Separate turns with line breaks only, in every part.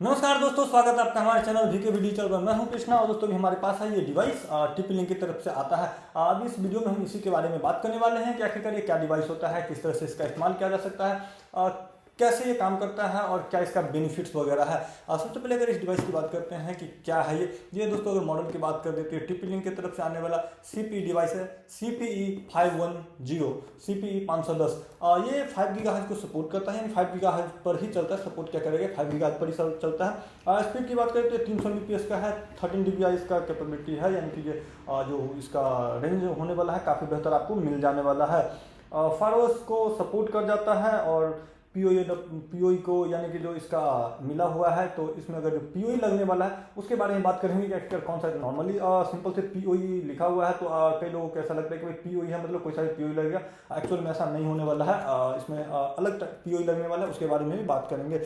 नमस्कार दोस्तों, स्वागत है आपका हमारे चैनल वीके डिजिटल पर। मैं हूं कृष्णा और दोस्तों भी हमारे पास है ये डिवाइस टीपी लिंक की तरफ से आता है। अभी इस वीडियो में हम इसी के बारे में बात करने वाले हैं कि आखिरकार ये क्या डिवाइस होता है, किस तरह से इसका इस्तेमाल किया जा सकता है, कैसे ये काम करता है और क्या इसका बेनिफिट्स वगैरह है। सबसे पहले अगर इस डिवाइस की बात करते हैं कि क्या है ये दोस्तों, अगर मॉडल की बात कर देते हैं, टीपी लिंक की तरफ से आने वाला CPE डिवाइस है, CPE 510 CPE 510। ये 5 गीगाहर्ट्ज को सपोर्ट करता है, यानी 5 गीगाहर्ट्ज पर ही चलता है। सपोर्ट क्या करेगा, 5 गीगाहर्ट्ज पर ही चलता है। स्पीड की बात करें तो 300 Mbps का है, 13 dBi इसका कैपेबिलिटी है, यानी कि ये जो इसका रेंज होने वाला है काफ़ी बेहतर आपको मिल जाने वाला है। फायरवॉश को सपोर्ट कर जाता है और पीओई को, यानी कि जो इसका मिला हुआ है, तो इसमें अगर जो पीओई लगने वाला है उसके बारे में बात करेंगे कि एक्चुअल कौन सा। नॉर्मली सिंपल से पीओई लिखा हुआ है तो कई लोगों को ऐसा लगता है कि भाई पीओई है मतलब कोई सा भी पीओई लगेगा। एक्चुअल में ऐसा नहीं होने वाला है। इसमें अलग पीओई लगने वाला है, उसके बारे में भी बात करेंगे।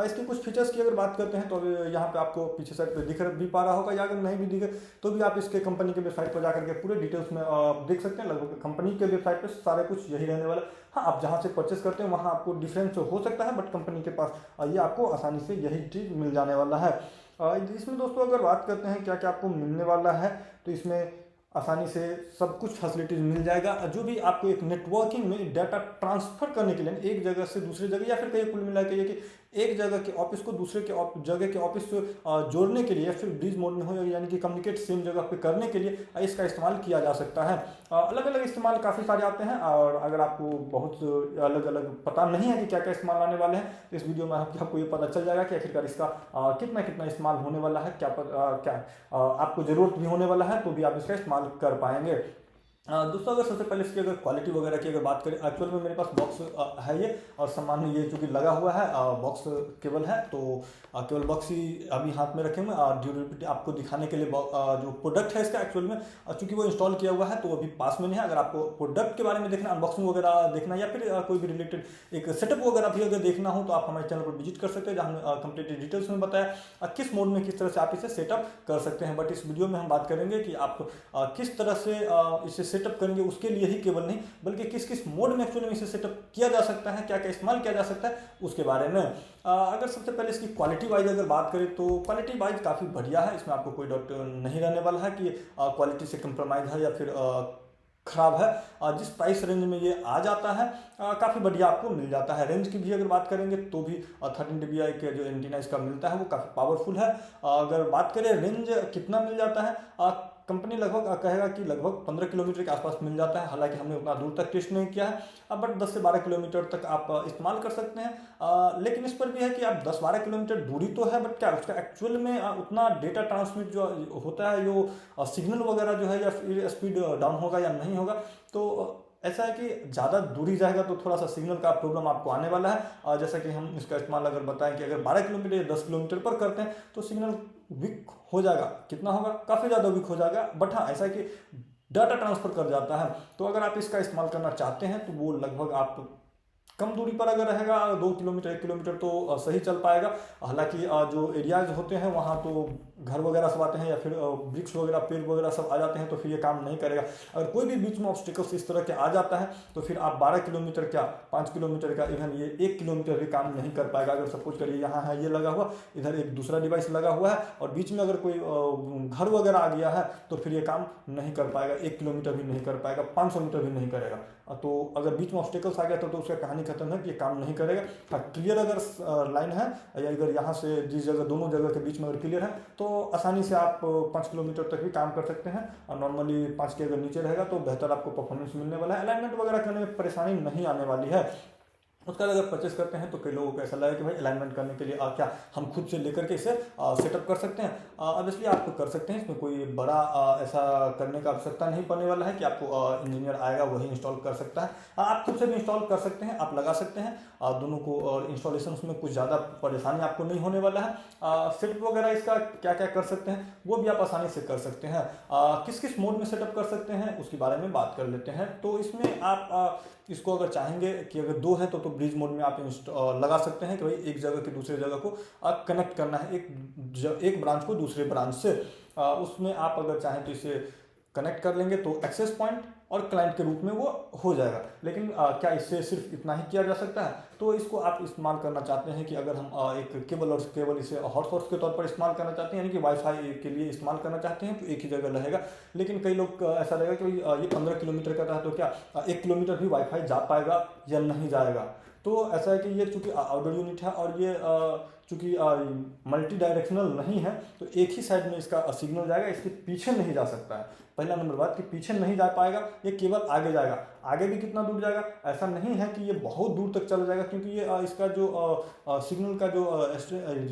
इसके कुछ फीचर्स की अगर बात करते हैं तो यहाँ पे आपको पीछे साइड पे दिख भी पा रहा होगा, या अगर नहीं भी दिखे तो भी आप इसके कंपनी के वेबसाइट पर जाकर के पूरे डिटेल्स में देख सकते हैं। लगभग कंपनी के वेबसाइट पर सारे कुछ यही रहने वाला है। हाँ, आप जहाँ से परचेस करते हैं वहाँ आपको डिफरेंस हो सकता है, बट कंपनी के पास ये आपको आसानी से यही चीज़ मिल जाने वाला है। इसमें दोस्तों अगर बात करते हैं क्या क्या आपको मिलने वाला है, तो इसमें आसानी से सब कुछ फैसिलिटीज मिल जाएगा। जो भी आपको एक नेटवर्किंग में डाटा ट्रांसफर करने के लिए एक जगह से दूसरी जगह, या फिर कहीं कुल मिला के कि एक जगह के ऑफिस को दूसरे के जगह के ऑफिस से जोड़ने के लिए, या फिर ब्रिज मोड में हो, यानी कि कम्युनिकेट सेम जगह पे करने के लिए इसका इस्तेमाल किया जा सकता है। अलग अलग इस्तेमाल काफ़ी सारे आते हैं, और अगर आपको बहुत अलग अलग पता नहीं है कि क्या क्या इस्तेमाल आने वाले हैं तो इस वीडियो में आपको ये पता चल जाएगा कि आखिरकार इसका कितना कितना इस्तेमाल होने वाला है, क्या आपको ज़रूरत भी होने वाला है तो भी आप इसका इस्तेमाल कर पाएंगे। दोस्तों अगर सबसे पहले इसकी अगर क्वालिटी वगैरह की अगर बात करें, एक्चुअल में मेरे पास बॉक्स है ये, और सामान्य ये चूँकि लगा हुआ है बॉक्स केबल है, तो केवल बॉक्स ही अभी हाथ में रखे हुए हैं। ड्यूरेबिलिटी आपको दिखाने के लिए जो प्रोडक्ट है इसका, एक्चुअल में चूँकि वो इंस्टॉल किया हुआ है तो अभी पास में नहीं है। अगर आपको प्रोडक्ट के बारे में देखना, अनबॉक्सिंग वगैरह देखना, या फिर कोई भी रिलेटेड एक सेटअप वगैरह भी अगर देखना हो तो आप हमारे चैनल पर विजिट कर सकते हैं, जहाँ कंप्लीट डिटेल्स में बताया किस मोड में किस तरह से आप इसे सेटअप कर सकते हैं। बट इस वीडियो में हम बात करेंगे कि आप किस तरह से इसे सेटअप करेंगे, उसके लिए ही केवल नहीं बल्कि किस किस मोड में एक्चुअली में इसे सेटअप किया जा सकता है, क्या क्या इस्तेमाल किया जा सकता है उसके बारे में। अगर सबसे पहले इसकी क्वालिटी वाइज अगर बात करें तो क्वालिटी वाइज काफ़ी बढ़िया है। इसमें आपको कोई डाउट नहीं रहने वाला है कि क्वालिटी से कंप्रोमाइज़ है या फिर खराब है। जिस प्राइस रेंज में ये आ जाता है काफ़ी बढ़िया आपको मिल जाता है। रेंज की भी अगर बात करेंगे तो भी 13 dBi के जो एंटीना इसका मिलता है वो काफ़ी पावरफुल है। अगर बात करें रेंज कितना मिल जाता है, कंपनी लगभग कहेगा कि लगभग 15 किलोमीटर के आसपास मिल जाता है। हालांकि हमने उतना दूर तक टेस्ट नहीं किया है, बट 10 से 12 किलोमीटर तक आप इस्तेमाल कर सकते हैं। लेकिन इस पर भी है कि आप 10-12 किलोमीटर दूरी तो है, बट क्या उसका एक्चुअल में उतना डेटा ट्रांसमिट जो होता है, जो सिग्नल वगैरह जो है, या फिर स्पीड डाउन होगा या नहीं होगा। तो ऐसा है कि ज़्यादा दूरी जाएगा तो थोड़ा सा सिग्नल का प्रॉब्लम आपको आने वाला है। जैसा कि हम इसका इस्तेमाल अगर बताएं कि अगर 12 किलोमीटर या 10 किलोमीटर पर करते हैं तो सिग्नल वीक हो जाएगा। कितना होगा, काफ़ी ज़्यादा वीक हो जाएगा। बट हाँ, ऐसा है कि डाटा ट्रांसफर कर जाता है। तो अगर आप इसका इस्तेमाल करना चाहते हैं तो वो लगभग आप कम दूरी पर अगर रहेगा 2 किलोमीटर 1 किलोमीटर तो सही चल पाएगा। हालांकि जो एरियाज होते हैं वहाँ तो घर वगैरह सब आते हैं, या फिर वृक्ष वगैरह पेड़ वगैरह सब आ जाते हैं, तो फिर ये काम नहीं करेगा। अगर कोई भी बीच में ऑब्स्टिकल्स इस तरह के आ जाता है तो फिर आप 12 किलोमीटर क्या 5 किलोमीटर का, इवन ये 1 किलोमीटर भी काम नहीं कर पाएगा। अगर सपोज करिए यहाँ है ये लगा हुआ, इधर एक दूसरा डिवाइस लगा हुआ है, और बीच में अगर कोई घर वगैरह आ गया है तो फिर ये काम नहीं कर पाएगा। 1 किलोमीटर भी नहीं कर पाएगा, 500 मीटर भी नहीं करेगा। तो अगर बीच में ऑब्स्टिकल्स आ गया तो उसका कहानी खत्म है कि ये काम नहीं करेगा। हाँ, क्लियर अगर लाइन है, या अगर यहाँ से जिस जगह दोनों जगह के बीच में अगर क्लियर है तो आसानी से आप 5 किलोमीटर तक भी काम कर सकते हैं। और नॉर्मली 5 के अगर नीचे रहेगा तो बेहतर आपको परफॉर्मेंस मिलने वाला है। अलाइनमेंट वगैरह करने में परेशानी नहीं आने वाली है। उसका अगर परचेस करते हैं तो कई लोगों को ऐसा लगा कि भाई अलाइनमेंट करने के लिए क्या हम खुद से लेकर के इसे सेटअप कर सकते हैं। अब इसलिए आप कर सकते हैं, इसमें कोई बड़ा ऐसा करने का आवश्यकता नहीं पड़ने वाला है कि आपको इंजीनियर आएगा वही इंस्टॉल कर सकता है। आप खुद से भी इंस्टॉल कर सकते हैं, आप लगा सकते हैं दोनों को, और इंस्टॉलेशन में कुछ ज़्यादा परेशानी आपको नहीं होने वाला है। सेटअप वगैरह इसका क्या क्या कर सकते हैं वो भी आप आसानी से कर सकते हैं। किस किस मोड में सेटअप कर सकते हैं उसके बारे में बात कर लेते हैं। तो इसमें आप इसको अगर चाहेंगे कि अगर 2 है तो ब्रिज मोड में आप लगा सकते हैं कि भाई एक जगह की दूसरे जगह को कनेक्ट करना है, एक ब्रांच को दूसरे ब्रांच से। उसमें आप अगर चाहें तो इसे कनेक्ट कर लेंगे तो एक्सेस पॉइंट और क्लाइंट के रूप में वो हो जाएगा। लेकिन क्या इससे सिर्फ इतना ही किया जा सकता है? तो इसको आप इस्तेमाल करना चाहते हैं कि अगर हम एक केबल और केबल इसे हॉटस्पॉट के तौर पर इस्तेमाल करना चाहते हैं, यानी कि वाईफाई के लिए इस्तेमाल करना चाहते हैं, तो एक ही जगह रहेगा। लेकिन कई लोग ऐसा रहेगा कि ये 15 किलोमीटर का था, तो क्या 1 किलोमीटर भी वाईफाई जा पाएगा या नहीं जाएगा? तो ऐसा है कि ये चूंकि आउटडोर यूनिट है और ये चूंकि मल्टी डायरेक्शनल नहीं है, तो एक ही साइड में इसका सिग्नल जाएगा, इसके पीछे नहीं जा सकता है। पहला नंबर बात कि पीछे नहीं जा पाएगा, ये केवल आगे जाएगा। आगे भी कितना दूर जाएगा? ऐसा नहीं है कि ये बहुत दूर तक चला जाएगा, क्योंकि ये इसका जो सिग्नल का जो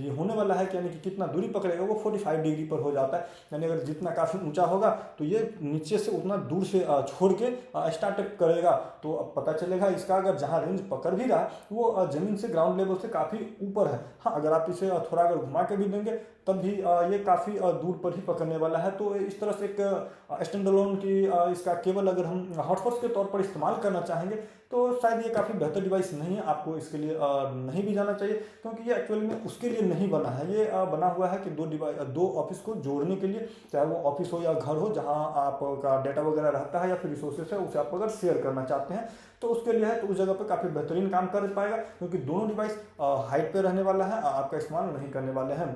ये होने वाला है, यानी कि कितना दूरी पकड़ेगा, वो 45 डिग्री पर हो जाता है। यानी अगर जितना काफ़ी ऊंचा होगा तो ये नीचे से उतना दूर से छोड़ के स्टार्टअप करेगा। तो अब पता चलेगा इसका अगर जहाँ रेंज पकड़ भी रहा है वो ज़मीन से, ग्राउंड लेवल से काफ़ी ऊपर है। हाँ, अगर आप इसे थोड़ा अगर घुमा के भी देंगे तब भी ये काफ़ी दूर पर ही पकड़ने वाला है। तो इस तरह से एक स्टैंड अलोन की इसका केबल अगर हम हॉटस्पॉट के तौर पर इस्तेमाल करना चाहेंगे तो शायद ये काफ़ी बेहतर डिवाइस नहीं है। आपको इसके लिए नहीं भी जाना चाहिए, क्योंकि ये एक्चुअली में उसके लिए नहीं बना है। ये बना हुआ है कि दो ऑफिस को जोड़ने के लिए, चाहे वो ऑफिस हो या घर हो, जहाँ आपका डाटा वगैरह रहता है या फिर रिसोर्सेस है, उसे आप अगर शेयर करना चाहते हैं तो उसके लिए है। तो उस जगह पर काफ़ी बेहतरीन काम कर पाएगा, क्योंकि दोनों डिवाइस हाइट पे रहने वाला है, आपका इस्तेमाल नहीं करने वाले हैं।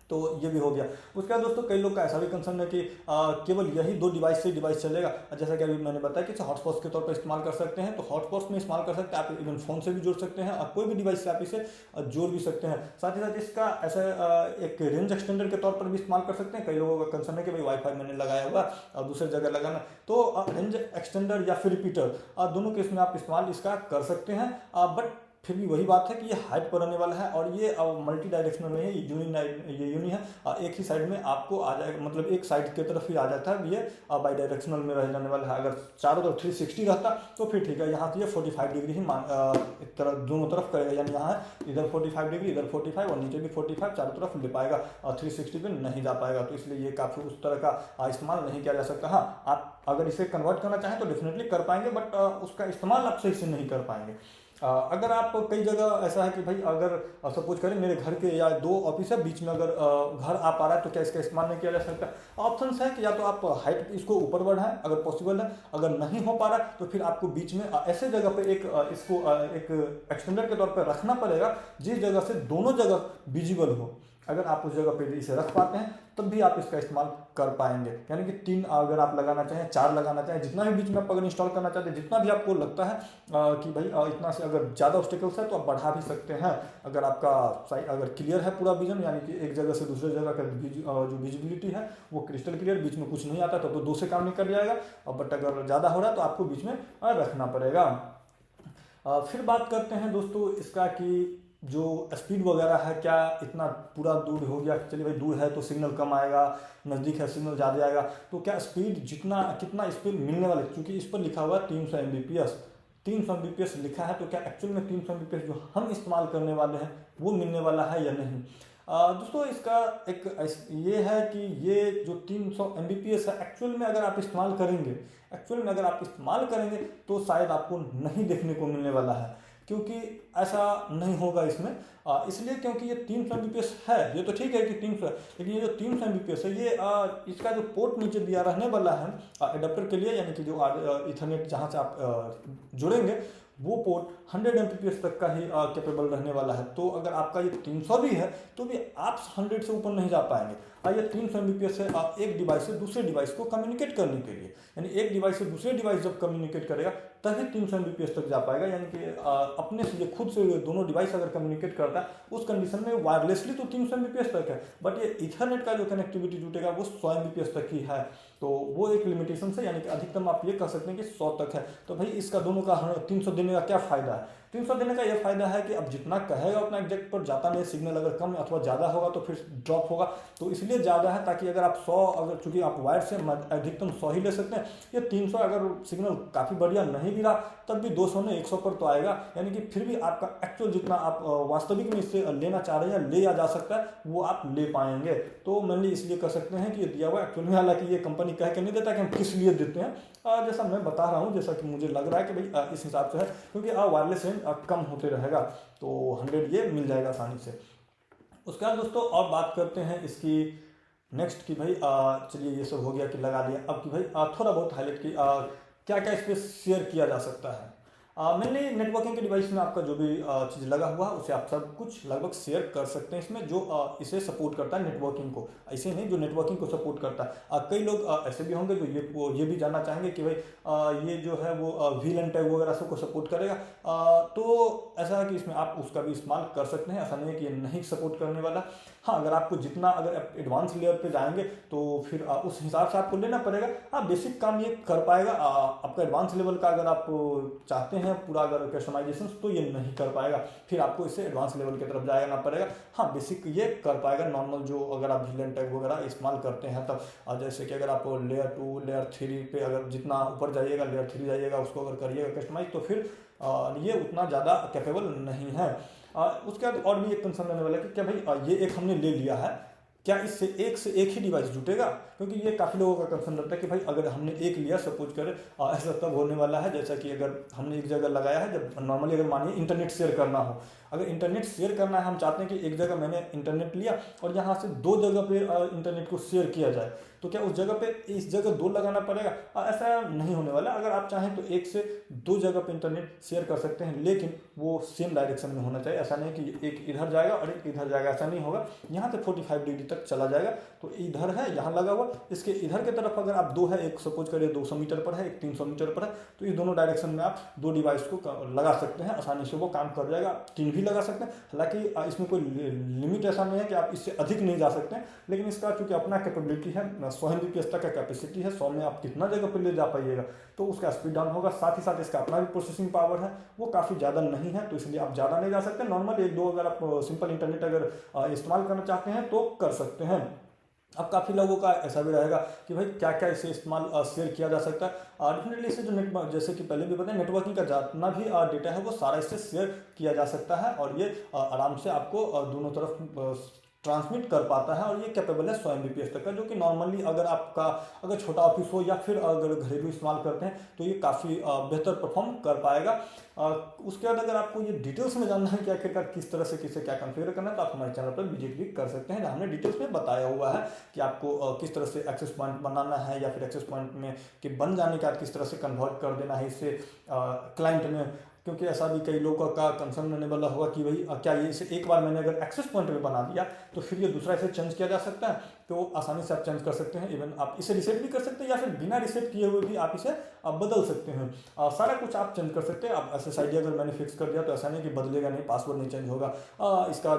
तो ये भी हो गया। उसके बाद दोस्तों कई लोग का ऐसा भी कंसर्न है कि केवल यही 2 डिवाइस से डिवाइस चलेगा। जैसा कि अभी मैंने बताया कि हॉटस्पॉट के तौर पर इस्तेमाल कर सकते हैं, तो हॉटस्पॉट में इस्तेमाल कर सकते हैं आप, इवन फोन से भी जोड़ सकते हैं और कोई भी डिवाइस से आप इसे जोड़ भी सकते हैं। साथ ही साथ इसका ऐसा एक रेंज एक्सटेंडर के तौर पर भी इस्तेमाल कर सकते हैं। कई लोगों का कंसर्न है कि भाई वाईफाई मैंने लगाया हुआ और दूसरी जगह लगाना, तो रेंज एक्सटेंडर या फिर रिपीटर दोनों के इसमें आप इस्तेमाल इसका कर सकते हैं। बट फिर भी वही बात है कि ये हाइट पर रहने वाला है और ये मल्टी डायरेक्शनल नहीं है, ये यूनि है। एक ही साइड में आपको आ जाएगा, मतलब एक साइड की तरफ ही आ जाता है। ये बाई डायरेक्शनल में रह जाने वाला है। अगर चारों तरफ 360 रहता तो फिर ठीक है, यहाँ तो ये 45 डिग्री ही एक तरफ दोनों तरफ करेगा, यानी यहाँ इधर 45 डिग्री, इधर 45 और नीचे भी 45, चारों तरफ ले पाएगा और 360 पे नहीं जा पाएगा। तो इसलिए ये काफ़ी उस तरह का इस्तेमाल नहीं किया जा सकता। हाँ, आप अगर इसे कन्वर्ट करना चाहें तो डेफिनेटली कर पाएंगे, बट उसका इस्तेमाल आप सही से नहीं कर पाएंगे। अगर आप कई जगह ऐसा है कि भाई अगर सपोज करें मेरे घर के या 2 ऑफिस है, बीच में अगर घर आ पा रहा है तो क्या इसका इस्तेमाल नहीं किया जा सकता? ऑप्शंस है कि या तो आप हाइट इसको ऊपर बढ़ाएं अगर पॉसिबल है, अगर नहीं हो पा रहा है तो फिर आपको बीच में ऐसे जगह पे इसको एक एक्सटेंडर के तौर पर रखना पड़ेगा जिस जगह से दोनों जगह विजिबल हो। अगर आप उस जगह पे इसे रख पाते हैं तब भी आप इसका इस्तेमाल कर पाएंगे। यानी कि 3 अगर आप लगाना चाहें, 4 लगाना चाहें, जितना भी बीच में आप अगर इंस्टॉल करना चाहते हैं, जितना भी आपको लगता है कि भाई इतना से अगर ज़्यादा ऑब्स्टेकल्स है तो आप बढ़ा भी सकते हैं। अगर आपका साइड अगर क्लियर है पूरा विजन, यानी कि एक जगह से दूसरे जगह का जो विजिबिलिटी है वो क्रिस्टल क्लियर, बीच में कुछ नहीं आता, तब तो 2 से काम नहीं कर जाएगा। बट अगर ज़्यादा हो रहा है तो आपको बीच में रखना पड़ेगा। फिर बात करते हैं दोस्तों इसका कि जो स्पीड वगैरह है, क्या इतना पूरा दूर हो गया, चलिए भाई दूर है तो सिग्नल कम आएगा, नज़दीक है सिग्नल ज़्यादा आएगा, तो क्या स्पीड कितना स्पीड मिलने वाला है? क्योंकि इस पर लिखा हुआ है 300 Mbps लिखा है, तो क्या एक्चुअल में 300 Mbps जो हम इस्तेमाल करने वाले हैं वो मिलने वाला है या नहीं? दोस्तों इसका एक ये है कि ये जो 300 Mbps है एक्चुअल में अगर आप इस्तेमाल करेंगे तो शायद आपको नहीं देखने को मिलने वाला है, क्योंकि ऐसा नहीं होगा इसमें। इसलिए क्योंकि ये 300 Mbps है, ये तो ठीक है कि 300 है, लेकिन ये जो 300 Mbps है ये इसका जो पोर्ट नीचे दिया रहने वाला है एडाप्टर के लिए, यानी कि जो इथरनेट जहाँ से आप जुड़ेंगे वो पोर्ट 100 Mbps तक का ही कैपेबल रहने वाला है। तो अगर आपका ये 300 भी है तो भी आप 100 से ऊपर नहीं जा पाएंगे। ये 300 Mbps है एक डिवाइस से दूसरे डिवाइस को कम्युनिकेट करने के लिए, यानी एक डिवाइस से दूसरे डिवाइस जब कम्युनिकेट करेगा तभी 300 Mbps तक जा पाएगा। यानी कि अपने से खुद से दोनों डिवाइस अगर कम्युनिकेट करता है उस कंडीशन में वायरलेसली तो 300 Mbps तक है, बट ये इथरनेट का जो कनेक्टिविटी जुटेगा वो 100 Mbps तक ही है। तो वो एक लिमिटेशन से, यानी कि अधिकतम आप ये कह सकते हैं कि 100 तक है। तो भाई इसका दोनों का 300 देने का क्या फ़ायदा है? 300 देने का यह फायदा है कि अब जितना कहेगा उतना एग्जैक्ट पर जाता नहीं, सिग्नल अगर कम अथवा ज़्यादा होगा तो फिर ड्रॉप होगा, तो इसलिए ज़्यादा है। ताकि अगर आप 100 अगर चूँकि आप वायर से अधिकतम 100 ही ले सकते हैं, ये 300 अगर सिग्नल काफ़ी बढ़िया नहीं भी रहा तब भी 200 में 100 पर तो आएगा। यानी कि फिर भी आपका एक्चुअल जितना आप वास्तविक में इससे लेना चाह रहे हैं, ले जा सकता है वो आप ले पाएंगे। तो मेनली इसलिए कह सकते हैं कि ये दिया हुआ एक्चुअल में, हालांकि ये कंपनी कह के नहीं देता कि हम किस लिए देते हैं, जैसा मैं बता रहा हूँ, जैसा कि मुझे लग रहा है कि भाई इस हिसाब से है, क्योंकि वायरलेस रेंज कम होते रहेगा तो 100 ये मिल जाएगा आसानी से। उसके बाद दोस्तों और बात करते हैं इसकी नेक्स्ट की भाई चलिए ये सब हो गया कि लगा दिया, अब कि भाई थोड़ा बहुत हाईलाइट की क्या क्या इस पर शेयर किया जा सकता है। मेनली नेटवर्किंग के डिवाइस में आपका जो भी चीज़ लगा हुआ है उसे आप सब कुछ लगभग शेयर कर सकते हैं इसमें, जो इसे सपोर्ट करता है नेटवर्किंग को, ऐसे नहीं जो नेटवर्किंग को सपोर्ट करता है। कई लोग ऐसे भी होंगे जो ये भी जानना चाहेंगे कि भाई ये जो है वो VLAN टैग वगैरह सबको सपोर्ट करेगा। तो ऐसा है कि इसमें आप उसका भी इस्तेमाल कर सकते हैं, ऐसा नहीं है कि ये नहीं सपोर्ट करने वाला। हाँ, अगर आपको जितना अगर आप एडवांस लेयर पे जाएंगे तो फिर उस हिसाब से आपको लेना पड़ेगा। हाँ, बेसिक काम ये कर पाएगा। आपका एडवांस लेवल का अगर आप चाहते हैं पूरा अगर कस्टमाइजेशन, तो ये नहीं कर पाएगा, फिर आपको इसे एडवांस लेवल की तरफ जाना पड़ेगा। हाँ, बेसिक ये कर पाएगा नॉर्मल, जो अगर आप VLAN टैग वगैरह इस्तेमाल करते हैं तब। जैसे कि अगर आप लेयर 2 लेयर 3 पे अगर जितना ऊपर जाइएगा, लेयर 3 जाइएगा, उसको अगर करिएगा कस्टमाइज, तो फिर ये उतना ज़्यादा कैपेबल नहीं है। उसके बाद और भी एक कंसर्न रहने वाला है कि क्या भाई ये एक हमने ले लिया है, क्या इससे एक से एक ही डिवाइस जुटेगा? क्योंकि ये काफ़ी लोगों का कंसर्न रहता है कि भाई अगर हमने एक लिया, सपोज करें ऐसा तब होने वाला है जैसा कि अगर हमने एक जगह लगाया है, जब नॉर्मली अगर मानिए इंटरनेट शेयर करना हो, अगर इंटरनेट शेयर करना है, हम चाहते हैं कि एक जगह मैंने इंटरनेट लिया और यहाँ से 2 जगह पे इंटरनेट को शेयर किया जाए, तो क्या उस जगह पे इस जगह 2 लगाना पड़ेगा? ऐसा नहीं होने वाला। अगर आप चाहें तो 1 से 2 जगह पे इंटरनेट शेयर कर सकते हैं, लेकिन वो सेम डायरेक्शन में होना चाहिए। ऐसा नहीं कि एक इधर जाएगा और एक इधर जाएगा, ऐसा नहीं होगा। यहाँ से 45 डिग्री तक चला जाएगा, तो इधर है, यहाँ लगा हुआ, इसके इधर की तरफ अगर आप 2 है, एक सपोज करिए 200 मीटर पर है, एक 300 मीटर पर है, तो इस दोनों डायरेक्शन में आप 2 डिवाइस को लगा सकते हैं, आसानी से वो काम कर जाएगा। 3 भी लगा सकते हैं, हालांकि इसमें कोई लिमिट ऐसा नहीं है कि आप इससे अधिक नहीं जा सकते हैं, लेकिन इसका चूंकि अपना कैपेबिलिटी है, 100 Mbps तक का कैपेसिटी है, 100 में आप कितना जगह पर ले जा पाइएगा, तो उसका स्पीड डाउन होगा। साथ ही साथ इसका अपना भी प्रोसेसिंग पावर है, वो काफ़ी ज़्यादा नहीं है, तो इसलिए आप ज़्यादा नहीं जा सकते। नॉर्मल 1-2 अगर आप सिंपल इंटरनेट अगर इस्तेमाल करना चाहते हैं तो कर सकते हैं। अब काफ़ी लोगों का ऐसा भी रहेगा कि भाई क्या क्या इसे इस्तेमाल शेयर किया जा सकता है। डेफिनेटली इससे जो जैसे कि पहले भी बताया, नेटवर्किंग का जितना भी डेटा है वो सारा इससे शेयर किया जा सकता है, और ये आराम से आपको दोनों तरफ ट्रांसमिट कर पाता है, और ये कैपेबल है 100 Mbps तक का, जो कि नॉर्मली अगर आपका अगर छोटा ऑफिस हो या फिर अगर घरेलू इस्तेमाल करते हैं तो ये काफ़ी बेहतर परफॉर्म कर पाएगा। उसके बाद अगर आपको ये डिटेल्स में जानना है कि आखिरकार किस तरह से किसे क्या कॉन्फ़िगर करना है, तो आप हमारे चैनल पर विजिट भी कर सकते हैं, जहाँ हमने डिटेल्स में बताया हुआ है कि आपको किस तरह से एक्सेस पॉइंट बनाना है, या फिर एक्सेस पॉइंट में के बन जाने के बाद किस तरह से कन्वर्ट कर देना है इसे क्लाइंट में। क्योंकि ऐसा भी कई लोगों का कंसर्न रहने वाला होगा कि भाई क्या ये इसे एक बार मैंने अगर एक्सेस पॉइंट में बना दिया तो फिर ये दूसरा इसे चेंज किया जा सकता है? तो आसानी से आप चेंज कर सकते हैं। इवन आप इसे रिसेट भी कर सकते हैं, या फिर बिना रिसेट किए हुए भी आप इसे बदल सकते हैं। सारा कुछ आप चेंज कर सकते हैं। आप SSID अगर मैंने फिक्स कर दिया तो ऐसा नहीं कि बदलेगा नहीं, पासवर्ड नहीं चेंज होगा। इसका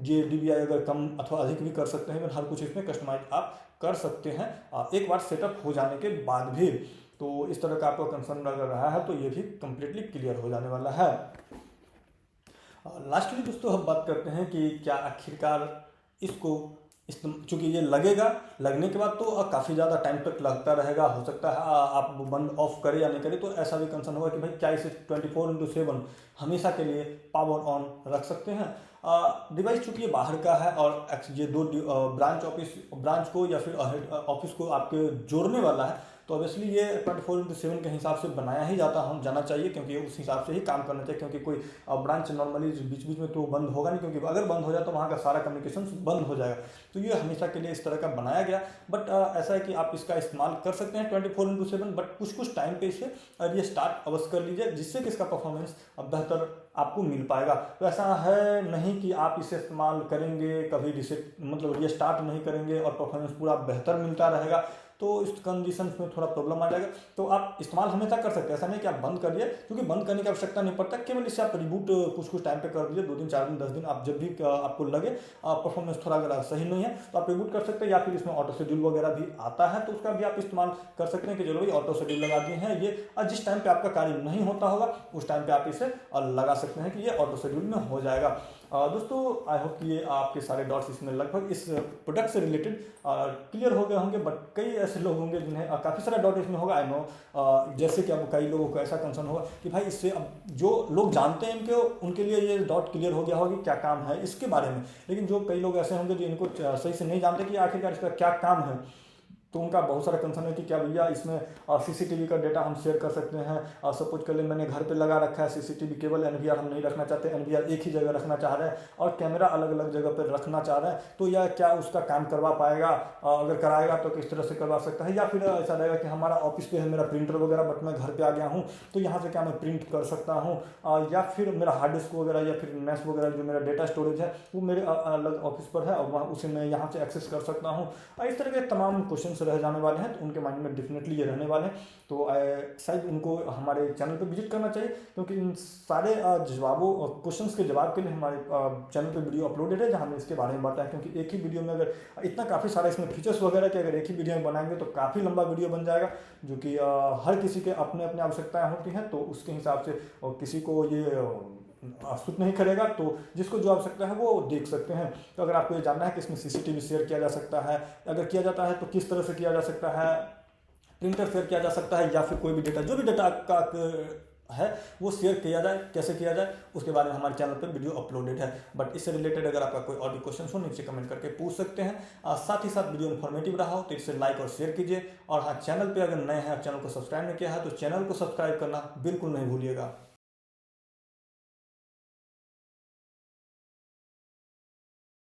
DBI अगर कम अथवा अधिक भी कर सकते हैं। इवन हर कुछ इसमें कस्टमाइज आप कर सकते हैं एक बार सेटअप हो जाने के बाद भी। तो इस तरह का आपका कंसर्न अगर रहा है तो ये भी कंप्लीटली क्लियर हो जाने वाला है। लास्टली दोस्तों हम बात करते हैं कि क्या आखिरकार इसको चूँकि ये लगने के बाद तो काफ़ी ज़्यादा टाइम तक लगता रहेगा। हो सकता है आप बंद ऑफ करें या नहीं करें, तो ऐसा भी कंसर्न होगा कि भाई क्या इसे 24/7 हमेशा के लिए पावर ऑन रख सकते हैं। डिवाइस चूँकि ये बाहर का है और ये 2 ब्रांच को या फिर ऑफिस को आपके जोड़ने वाला है, तो ऑब्वियसली ये 24/7 के हिसाब से बनाया ही जाना चाहिए, क्योंकि उस हिसाब से ही काम करना चाहिए। क्योंकि कोई ब्रांच नॉर्मली बीच बीच में तो बंद होगा नहीं, क्योंकि अगर बंद हो जाए तो वहाँ का सारा कम्युनिकेशन बंद हो जाएगा। तो ये हमेशा के लिए इस तरह का बनाया गया। बट ऐसा है कि आप इसका इस्तेमाल कर सकते हैं 24/7, बट कुछ टाइम पे इसे रीस्टार्ट अवश्य कर लीजिए, जिससे कि इसका परफॉर्मेंस बेहतर आपको मिल पाएगा। तो ऐसा है नहीं कि आप इसे इस्तेमाल करेंगे कभी रीस्टार्ट नहीं करेंगे और परफॉर्मेंस पूरा बेहतर मिलता रहेगा, तो इस कंडीशन में थोड़ा प्रॉब्लम आ जाएगा। तो आप इस्तेमाल हमेशा कर सकते हैं, ऐसा नहीं कि आप बंद करिए, क्योंकि बंद करने की आवश्यकता नहीं पड़ता। केवल इसे आप रिबूट कुछ टाइम पे कर दीजिए, 2 दिन 4 दिन 10 दिन, आप जब भी आपको लगे परफॉर्मेंस थोड़ा अगर सही नहीं है तो आप रिबूट कर सकते हैं। या फिर इसमें ऑटो शेड्यूल वगैरह भी आता है, तो उसका भी आप इस्तेमाल कर सकते हैं कि चलो भाई ऑटो शेड्यूल लगा दिए हैं, ये जिस टाइम पे आपका कार्य नहीं होता होगा उस टाइम पे आप इसे लगा सकते हैं कि ये ऑटो शेड्यूल में हो जाएगा। दोस्तों आई होप कि ये आपके सारे डॉट्स इसमें लगभग इस प्रोडक्ट से रिलेटेड क्लियर हो गए होंगे। बट कई ऐसे लोग होंगे जिन्हें काफ़ी सारा डॉट इसमें होगा, आई नो। जैसे कि अब कई लोगों को ऐसा कंसर्न होगा कि भाई इससे अब जो लोग जानते हैं उनके लिए ये डॉट क्लियर हो गया होगा कि क्या काम है इसके बारे में, लेकिन जो कई लोग ऐसे होंगे जो इनको सही से नहीं जानते कि आखिरकार इसका क्या काम है, तो उनका बहुत सारा कंसर्न है कि क्या भैया इसमें सीसीटीवी का डेटा हम शेयर कर सकते हैं। सपोज कर ले मैंने घर पे लगा रखा है सीसीटीवी, केवल एनवीआर हम नहीं रखना चाहते, एनवीआर एक ही जगह रखना चाह रहे हैं और कैमरा अलग अलग जगह पर रखना चाह रहे हैं, तो यह क्या उसका काम करवा पाएगा? अगर कराएगा तो किस तरह से करवा सकता है? या फिर ऐसा रहेगा कि हमारा ऑफिस पे है मेरा प्रिंटर वगैरह, बट मैं घर पे आ गया हूँ तो यहाँ से क्या मैं प्रिंट कर सकता हूँ? या फिर मेरा हार्ड डिस्क वगैरह या फिर मैश वगैरह जो मेरा डेटा स्टोरेज है वो मेरे अलग ऑफिस पर है और वहाँ उसे मैं यहाँ से एक्सेस कर सकता हूँ। इस तरह के तमाम क्वेश्चन रह जाने वाले हैं, तो उनके माइंड में डेफिनेटली ये रहने वाले हैं। तो शायद उनको हमारे चैनल पर विजिट करना चाहिए, क्योंकि इन सारे जवाबों क्वेश्चंस के जवाब के लिए हमारे चैनल पे वीडियो अपलोडेड है जहाँ हमने इसके बारे में बताया। क्योंकि एक ही वीडियो में अगर इतना काफ़ी सारा इसमें फीचर्स वगैरह के अगर एक ही वीडियो में बनाएंगे तो काफ़ी लंबा वीडियो बन जाएगा, जो कि हर किसी के अपने अपने आवश्यकताएं होती हैं, तो उसके हिसाब से किसी को ये सूट नहीं करेगा। तो जिसको जो आवश्यकता है वो देख सकते हैं। तो अगर आपको ये जानना है कि इसमें सीसीटीवी शेयर किया जा सकता है, अगर किया जाता है तो किस तरह से किया जा सकता है, प्रिंटर शेयर किया जा सकता है, या फिर कोई भी डेटा जो भी डेटा का है वो शेयर किया जाए, कैसे किया जाए, उसके बारे में हमारे चैनल पर वीडियो अपलोडेड है। बट इससे रिलेटेड अगर आपका कोई और भी क्वेश्चन हो नीचे कमेंट करके पूछ सकते हैं। साथ ही साथ वीडियो इन्फॉर्मेटिव रहा हो तो इसे लाइक और शेयर कीजिए। और हाँ, चैनल पे अगर नए हैं, चैनल को सब्सक्राइब नहीं किया है तो चैनल को सब्सक्राइब करना बिल्कुल नहीं भूलिएगा।